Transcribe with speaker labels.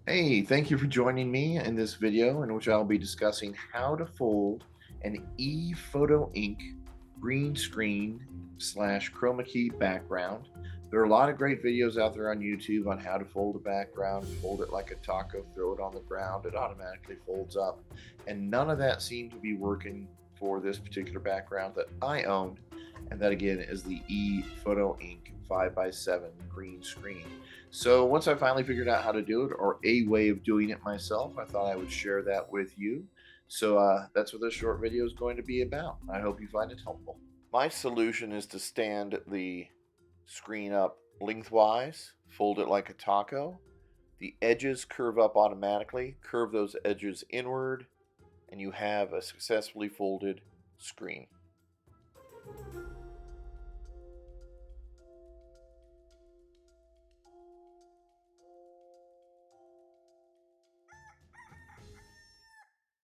Speaker 1: Hey, thank you for joining me in this video in which I'll be discussing how to fold an ePhotoinc green screen slash chroma key background. There are a lot of great videos out there on YouTube on how to fold a background, fold it like a taco, throw it on the ground, it automatically folds up. And none of that seemed to be working for this particular background that I own. And that again is the ePhotoinc 5x7 green screen. So once I finally figured out how to do it, or a way of doing it myself, I thought I would share that with you. So that's what this short video is going to be about. I hope you find it helpful. My solution is to stand the screen up lengthwise, fold it like a taco. The edges curve up automatically, curve those edges inward, and you have a successfully folded screen.